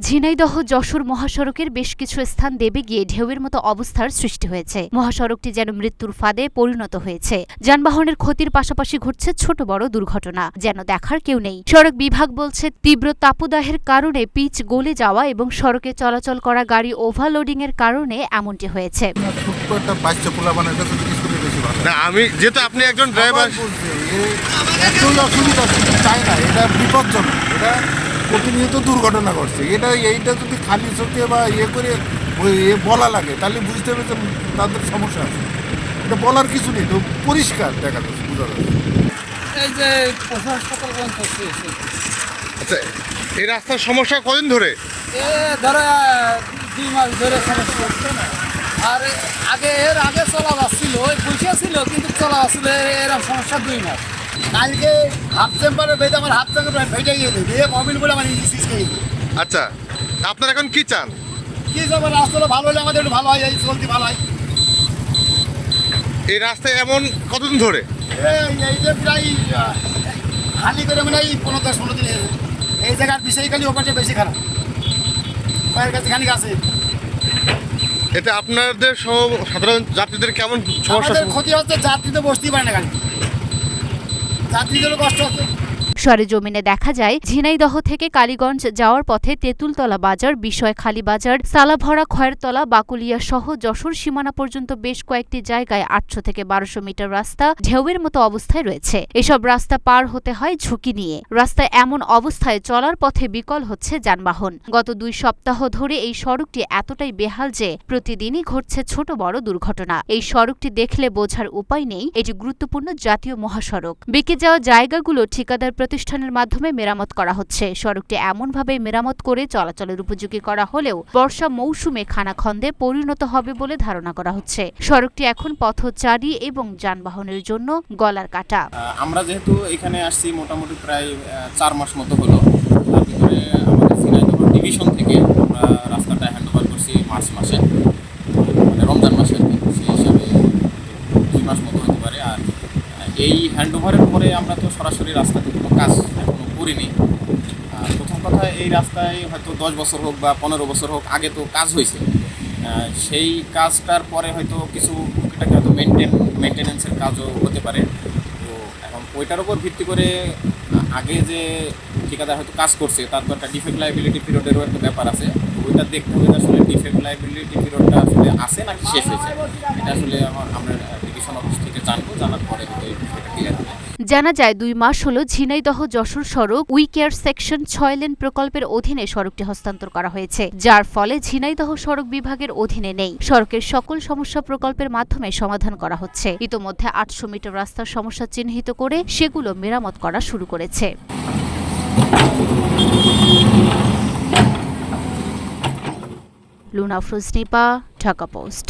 ঝিনাইদহ যশোর মহাসড়কের বেশ কিছু স্থান দেবে গিয়ে ঢেউয়ের মতো অবস্থার সৃষ্টি হয়েছে। মহাসড়কটি যেন মৃত্যুর ফাঁদে পরিণত হয়েছে। যানবাহনের ক্ষতির পাশাপাশি ঘটছে ছোট বড় দুর্ঘটনা, যেন দেখার কেউ নেই। সড়ক বিভাগ বলছে তীব্র তাপদাহের কারণে পিচ গলে যাওয়া এবং সড়কে চলাচল করা গাড়ি ওভারলোডিং এর কারণে এমনটি হয়েছে। আমি যেহেতু আপনি একজন ড্রাইভার, প্রতিনিয়ত দুর্ঘটনা ঘটছে। এইটা যদি খালি চোখে বা করে বলা লাগে তাহলে বুঝতে হবে যে তাদের সমস্যা আছে। এটা বলার কিছু নেই, তো পরিষ্কার দেখা যাচ্ছে, বোঝা যাচ্ছে। এই যে হাসপাতাল বন্ধ হচ্ছে। আচ্ছা, এই রাস্তার সমস্যা কদিন ধরে? ধরো 2 মাস ধরে সমস্যা হচ্ছে না। আর এর আগে চলা যাচ্ছিল, পয়সা ছিল কিন্তু চলা যাচ্ছিল, এরকম সমস্যা 2 মাস। কালকে হাফ চেম্বারে বেঁধে আমার হাত থেকে ফেটে গিয়েছে, দিয়ে মোবিল বলে আমার ইঞ্জিন খেয়ে। আচ্ছা, আপনারা এখন কি চান? কি যাবে, রাস্তাটা ভালো হলে আমাদের একটু ভালো হয়, চলতে ভালো হয়। এই রাস্তায় এমন কতদিন ধরে? এইটা প্রায় খালি করে মানে 15-16 দিন। এই জায়গার বিষয় খালি ওপাশে বেশি খারাপ, পায়ের কাছে খানিক আছে। এটা আপনাদের সাধারণ যাত্রীদের কেমন সমস্যা? ক্ষতি হচ্ছে, যাত্রী তো বসতেই পারে না, গাড়ি যাত্রীদেরও কষ্ট হচ্ছে। সরেজমিনে দেখা যায় ঝিনাইদহ থেকে কালীগঞ্জ যাওয়ার পথে তেঁতুলতলা বাজার, বিষয়খালী বাজার, সালাভরা, খয়েরতলা, বাকুলিয়া সহ যশোর সীমানা পর্যন্ত বেশ কয়েকটি জায়গায় 800 থেকে 1200 মিটার রাস্তা ঢেউয়ের মতো অবস্থায় রয়েছে। এসব রাস্তা পার হতে হয় ঝুঁকি নিয়ে। রাস্তায় এমন অবস্থায় চলার পথে বিকল হচ্ছে যানবাহন। গত 2 সপ্তাহ ধরে এই সড়কটি এতটাই বেহাল যে প্রতিদিনই ঘটছে ছোট বড় দুর্ঘটনা। এই সড়কটি দেখলে বোঝার উপায় নেই এটি গুরুত্বপূর্ণ জাতীয় মহাসড়ক। বেঁকে যাওয়া জায়গাগুলো ঠিকাদার প্রতিষ্ঠানের মাধ্যমে মেরামত করা হচ্ছে। সড়কটি এমনভাবে মেরামত করে চলাচলের উপযোগী করা হলেও বর্ষা মৌসুমে খানাখন্দে পরিণত হবে বলে ধারণা করা হচ্ছে। সড়কটি এখন পথচারী এবং যানবাহনের জন্য গলার কাটা। আমরা যেহেতু এখানে আসছি মোটামুটি প্রায় 4 মাস মতো হলো, তার ভিতরে আমাদের ঝিনাইদহ ডিভিশন থেকে আমরা রাস্তাটা হ্যান্ড ওভার করছি মার্চ মাসে, মানে রমজান মাসে। সেই হিসাবে 2 মাস মতো হতে পারে। আর এই হ্যান্ড ওভারের পরে আমরা তো সরাসরি রাস্তাতে কোনো কাজ এখনও করিনি। প্রথম কথা, এই রাস্তায় হয়তো 10 বছর হোক বা 15 বছর হোক আগে তো কাজ হয়েছে। সেই কাজটার পরে হয়তো কিছু টুকিটাকি হয়তো মেনটেন্যান্সের কাজও হতে পারে। তো এখন ওইটার উপর ভিত্তি করে আগে যে ঠিকাদার হয়তো কাজ করছে তার তো একটা ডিফেক্ট লাইবিলিটি পিরিয়ডেরও একটা ব্যাপার আছে। ওইটা দেখতে হবে যে আসলে ডিফেক্ট লাইবিলিটি পিরিয়ডটা আসলে আছে নাকি শেষ হয়েছে। এটা আসলে আমরা ডিভিশন অফিস থেকে জানার পরে হয়তো এটা ক্লিয়ার হবে। জানা যায় 2 মাস হল ঝিনাইদহ যশোর সড়ক উইকেয়ার সেকশন 6 লেন প্রকল্পের অধীনে সড়কটি হস্তান্তর করা হয়েছে, যার ফলে ঝিনাইদহ সড়ক বিভাগের অধীনে নেই। সড়কের সকল সমস্যা প্রকল্পের মাধ্যমে সমাধান করা হচ্ছে। ইতোমধ্যে 800 মিটার রাস্তার সমস্যা চিহ্নিত করে সেগুলো মেরামত করা শুরু করেছে। লুনা আফরোজ নিপা, ঢাকা পোস্ট।